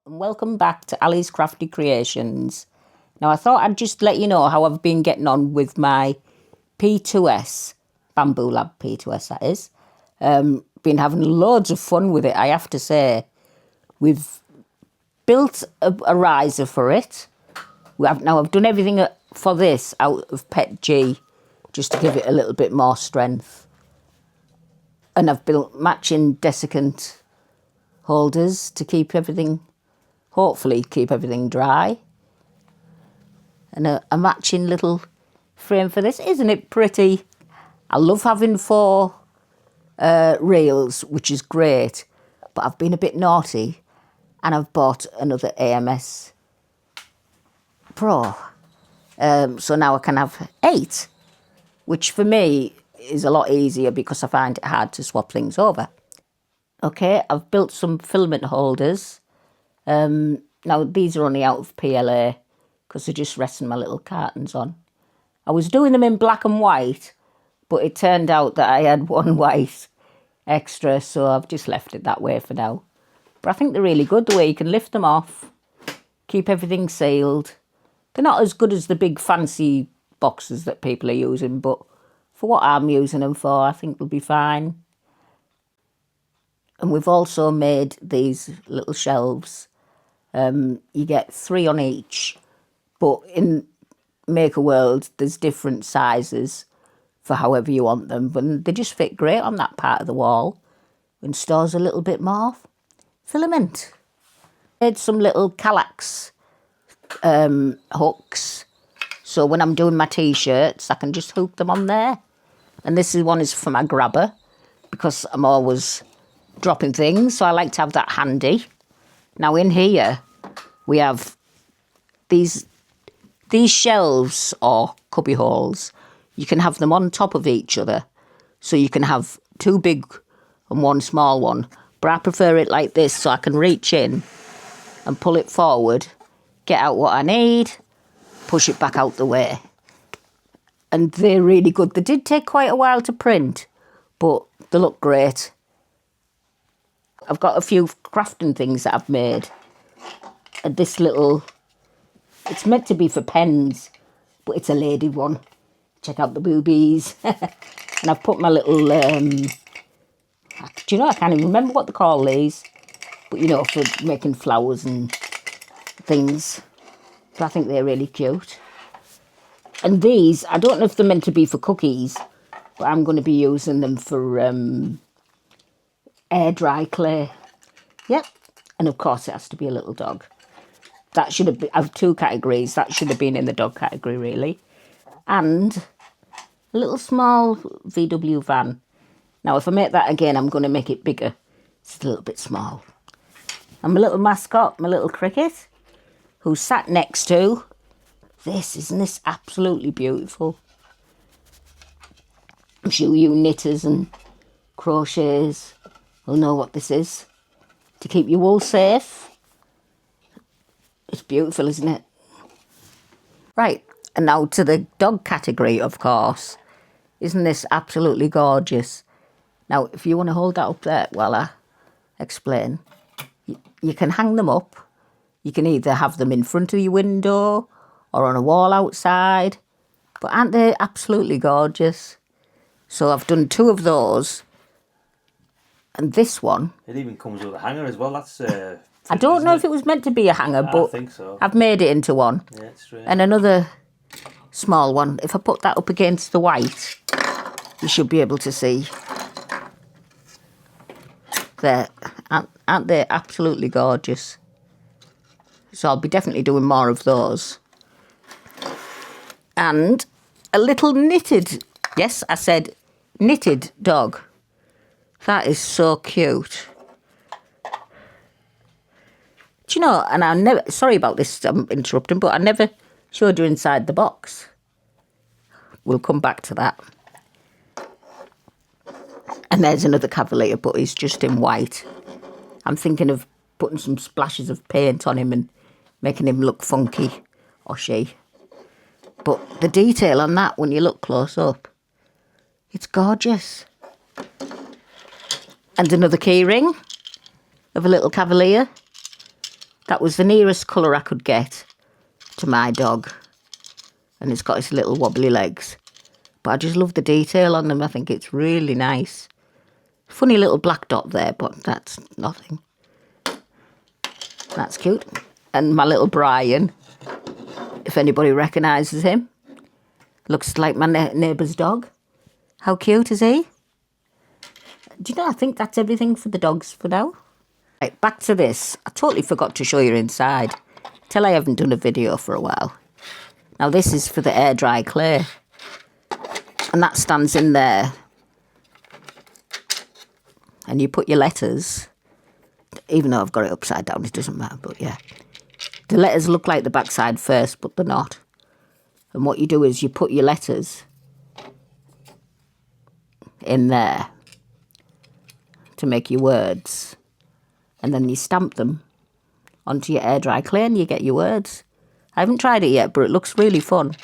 and welcome back to Ali's Crafty Creations. Now I thought I'd just let you know how I've been getting on with my P2S, Bambu P2S that is. Been having loads of fun with it, I have to say. We've built a riser for it. I've done everything for this out of PET G, just to give it a little bit more strength. And I've built matching desiccant holders to keep everything, hopefully keep everything dry. And a matching little frame for this. Isn't it pretty? I love having 4 reels, which is great. But I've been a bit naughty and I've bought another AMS Pro. So now I can have 8, which for me is a lot easier because I find it hard to swap things over. Okay, I've built some filament holders. Now these are only out of PLA because they're just resting my little cartons on. I was doing them in black and white, but it turned out that I had one white extra, so I've just left it that way for now. But I think they're really good, the way you can lift them off, keep everything sealed. They're not as good as the big fancy boxes that people are using, but for what I'm using them for, I think they'll be fine. And we've also made these little shelves. You get 3 on each, but in Maker World, there's different sizes for however you want them, but they just fit great on that part of the wall and stores a little bit more filament. Made some little Kallax hooks, so when I'm doing my t-shirts, I can just hook them on there. And this one is for my grabber, because I'm always dropping things, so I like to have that handy. Now in here, we have these shelves or cubby holes. You can have them on top of each other, so you can have 2 big and 1 small one. But I prefer it like this, so I can reach in and pull it forward, get out what I need, push it back out the way. And they're really good. They did take quite a while to print, but they look great. I've got a few crafting things that I've made. And this little, it's meant to be for pens, but it's a lady one. Check out the boobies. And I've put my little, do you know, I can't even remember what they call these. But, you know, for making flowers and things. So I think they're really cute. And these, I don't know if they're meant to be for cookies, but I'm going to be using them for air dry clay. Yep. And of course it has to be a little dog. That should have been, I have 2 categories. That should have been in the dog category, really. And a little small VW van. Now, if I make that again, I'm going to make it bigger. It's a little bit small. And my little mascot, my little cricket, who's sat next to this. Isn't this absolutely beautiful? I'm sure you knitters and crocheters will know what this is. To keep your wool safe. It's beautiful, isn't it? Right, and now to the dog category, of course. Isn't this absolutely gorgeous? Now, if you want to hold that up there while I explain, you can hang them up. You can either have them in front of your window or on a wall outside. But aren't they absolutely gorgeous? So I've done 2 of those. And this one... It even comes with a hanger as well. That's... I don't know if it was meant to be a hanger, but I think so. I've made it into one. Yeah, it's true. And another small one. If I put that up against the white, you should be able to see. There. Aren't they absolutely gorgeous? So I'll be definitely doing more of those. And a little knitted, yes, I said knitted dog. That is so cute. Do you know, and I never, sorry about this, I'm interrupting, but I never showed you inside the box. We'll come back to that. And there's another Cavalier, but he's just in white. I'm thinking of putting some splashes of paint on him and making him look funky, or she. But the detail on that, when you look close up, it's gorgeous. And another key ring of a little Cavalier. That was the nearest colour I could get to my dog. And it's got its little wobbly legs. But I just love the detail on them. I think it's really nice. Funny little black dot there, but that's nothing. That's cute. And my little Brian, if anybody recognises him, looks like my neighbour's dog. How cute is he? Do you know, I think that's everything for the dogs for now. Right, back to this. I totally forgot to show you inside. Till I haven't done a video for a while. Now this is for the air dry clay. And that stands in there. And you put your letters, even though I've got it upside down, it doesn't matter, but yeah. The letters look like the backside first, but they're not. And what you do is you put your letters in there to make your words. And then you stamp them onto your air dry clay and you get your words. I haven't tried it yet, but it looks really fun.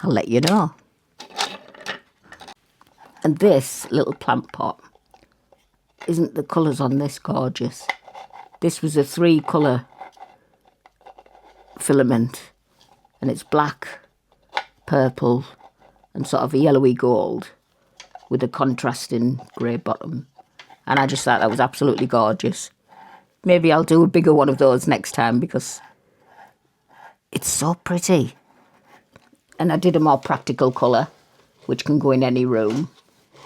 I'll let you know. And this little plant pot, isn't the colours on this gorgeous? This was a 3-colour filament, and it's black, purple, and sort of a yellowy gold with a contrasting grey bottom. And I just thought that was absolutely gorgeous. Maybe I'll do a bigger one of those next time because it's so pretty. And I did a more practical colour, which can go in any room.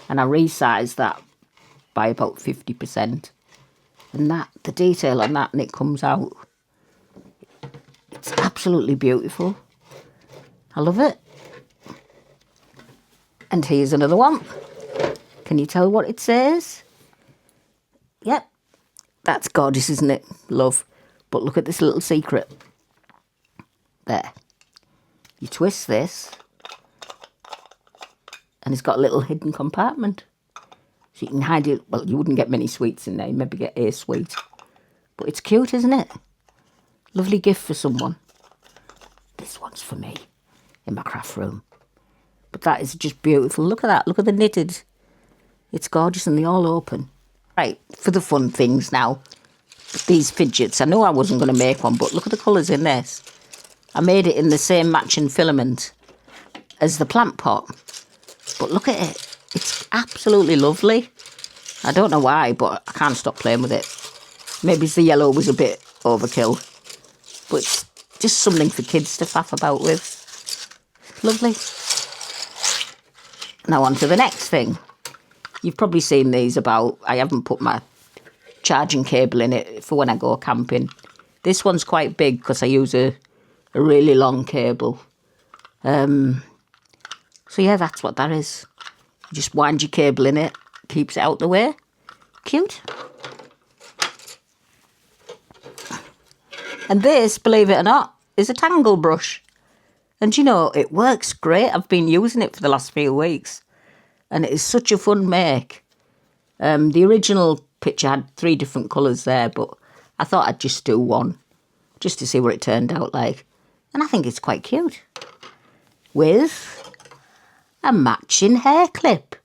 And I resized that by about 50%. And that, the detail on that, and it comes out. It's absolutely beautiful. I love it. And here's another one. Can you tell what it says? Yep. That's gorgeous, isn't it? Love. But look at this little secret. There. You twist this. And it's got a little hidden compartment. So you can hide it. Well, you wouldn't get many sweets in there. You maybe get a sweet. But it's cute, isn't it? Lovely gift for someone. This one's for me in my craft room. But that is just beautiful. Look at that. Look at the knitted. It's gorgeous and they all open. Right, for the fun things now. These fidgets. I know I wasn't going to make one, but look at the colours in this. I made it in the same matching filament as the plant pot. But look at it. It's absolutely lovely. I don't know why, but I can't stop playing with it. Maybe the yellow was a bit overkill. But it's just something for kids to faff about with. Lovely. Now on to the next thing. You've probably seen these about. I haven't put my charging cable in it for when I go camping. This one's quite big because I use a really long cable. So yeah, that's what that is. You just wind your cable in it, keeps it out the way. Cute. And this, believe it or not, is a tangle brush. And you know, it works great. I've been using it for the last few weeks. And it is such a fun make. The original picture had 3 different colours there, but I thought I'd just do one, just to see what it turned out like. And I think it's quite cute. With a matching hair clip.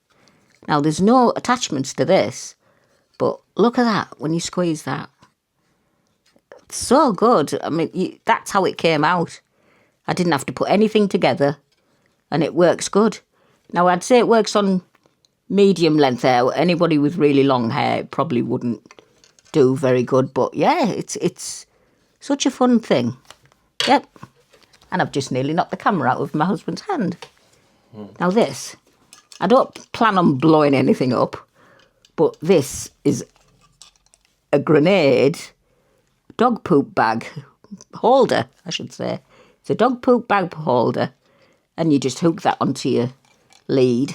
Now, there's no attachments to this, but look at that when you squeeze that. It's so good. I mean, that's how it came out. I didn't have to put anything together, and it works good. Now, I'd say it works on medium length hair. Anybody with really long hair probably wouldn't do very good. But yeah, it's such a fun thing. Yep. And I've just nearly knocked the camera out of my husband's hand. Now this, I don't plan on blowing anything up, but this is a grenade dog poop bag holder, I should say. It's a dog poop bag holder, and you just hook that onto your lead.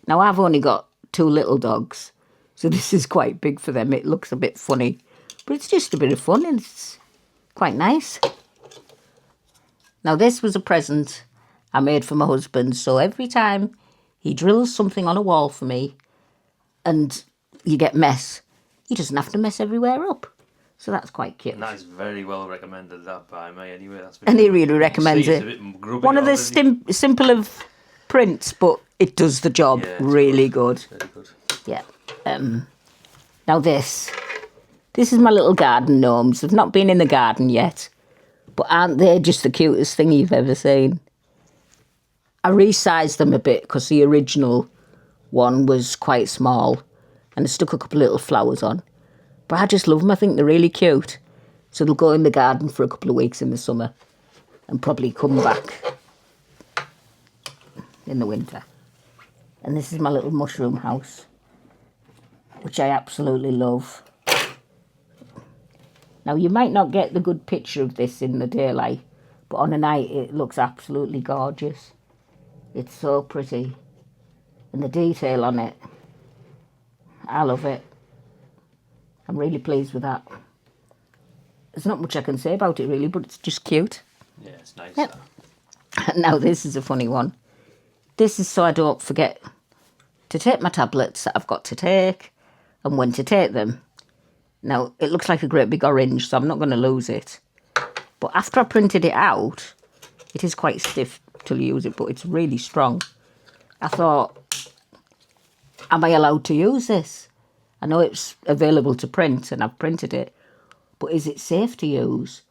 Now, I've only got 2 little dogs, so this is quite big for them. It looks a bit funny, but it's just a bit of fun and it's quite nice. Now, this was a present I made for my husband, so every time he drills something on a wall for me and you get mess, he doesn't have to mess everywhere up. So that's quite cute. And that is very well recommended, that by me anyway. And he really recommends it. One of the simple of prints, but it does the job really good. Very good. Yeah. Now this This is my little garden gnomes. They've not been in the garden yet, but aren't they just the cutest thing you've ever seen? I resized them a bit because the original one was quite small and I stuck a couple of little flowers on. But I just love them. I think they're really cute. So they'll go in the garden for a couple of weeks in the summer and probably come back in the winter. And this is my little mushroom house, which I absolutely love. Now, you might not get the good picture of this in the daylight, but on a night it looks absolutely gorgeous. It's so pretty. And the detail on it, I love it. I'm really pleased with that. There's not much I can say about it really, but it's just cute. Yeah, it's nice. Yep. Now this is a funny one. This is so I don't forget to take my tablets that I've got to take and when to take them. Now, it looks like a great big orange, so I'm not going to lose it. But after I printed it out, it is quite stiff till you use it, but it's really strong. I thought, am I allowed to use this? I know it's available to print and I've printed it, but is it safe to use?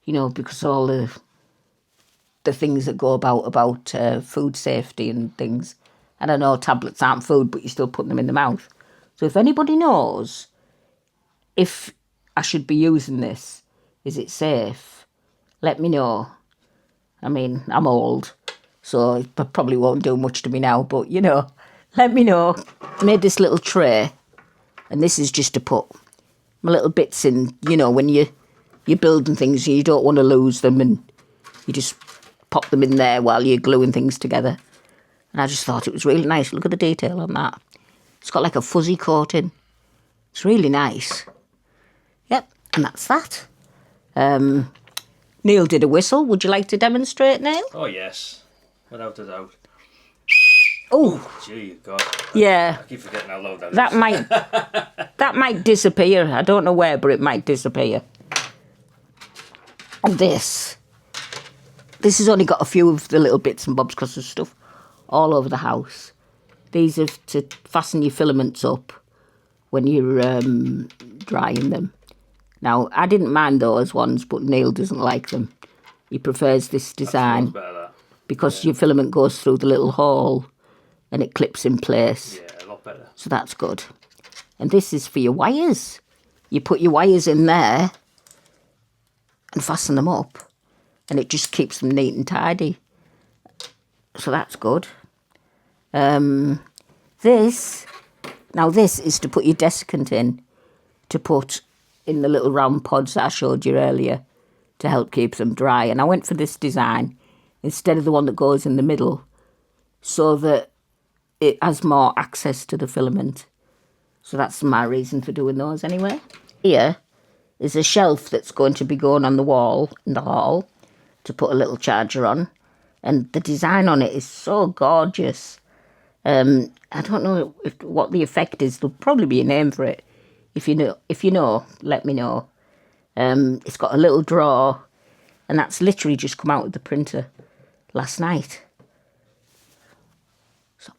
You know, because all the things that go about food safety and things. And I know tablets aren't food, but you still put them in the mouth. So if anybody knows if I should be using this, is it safe? Let me know. I mean, I'm old, so it probably won't do much to me now, but, you know, let me know. I made this little tray, and this is just to put my little bits in, you know, when you're building things, you don't want to lose them, and you just pop them in there while you're gluing things together. And I just thought it was really nice. Look at the detail on that. It's got like a fuzzy coating. It's really nice. Yep, and that's that. Neil did a whistle. Would you like to demonstrate, Neil? Oh, yes. Without a doubt. Oh, Gee, God. yeah. I keep forgetting how loud that That is. that might disappear. I don't know where, but it might disappear. And this has only got a few of the little bits and bobs because there's stuff all over the house. These are to fasten your filaments up when you're drying them. Now, I didn't mind those ones, but Neil doesn't like them. He prefers this design because your filament goes through the little hole and it clips in place. Yeah, a lot better. So that's good. And this is for your wires. You put your wires in there and fasten them up, and it just keeps them neat and tidy. So that's good. This is to put your desiccant in, to put in the little round pods that I showed you earlier to help keep them dry. And I went for this design instead of the one that goes in the middle so that it has more access to the filament. So that's my reason for doing those anyway. Here is a shelf that's going to be going on the wall in the hall to put a little charger on. And the design on it is so gorgeous. I don't know what the effect is. There'll probably be a name for it. If you know, let me know. It's got a little drawer, and that's literally just come out of the printer last night. So,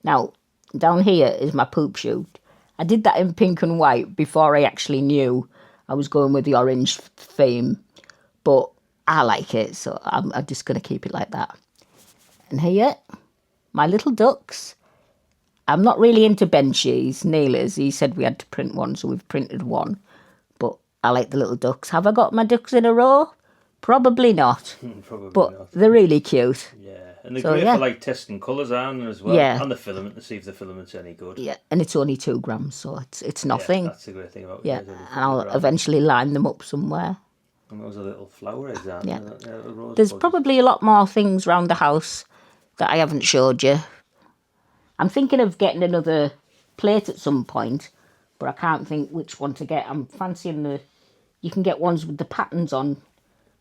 now, down here is my poop chute. I did that in pink and white before I actually knew I was going with the orange theme, but I like it, so I'm just going to keep it like that. And here, my little ducks. I'm not really into benchies. Neil is. He said we had to print one, so we've printed one. But I like the little ducks. Have I got my ducks in a row? Probably not. Probably but not. They're really cute. Yeah, and they're So, great yeah. for like testing colours on as well. Yeah. And the filament to see if the filament's any good. Yeah, and it's only 2 grams, so it's nothing. Yeah, that's the great thing about it. Yeah, is only and I'll 50 grams. eventually line them up somewhere. And those are little flower eggs, aren't Yeah. they? Little rose There's buds. probably a lot more things around the house that I haven't showed you. I'm thinking of getting another plate at some point, but I can't think which one to get. I'm fancying you can get ones with the patterns on,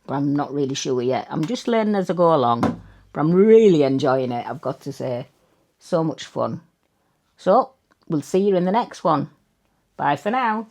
but I'm not really sure yet. I'm just learning as I go along, but I'm really enjoying it, I've got to say. So much fun. So, we'll see you in the next one. Bye for now.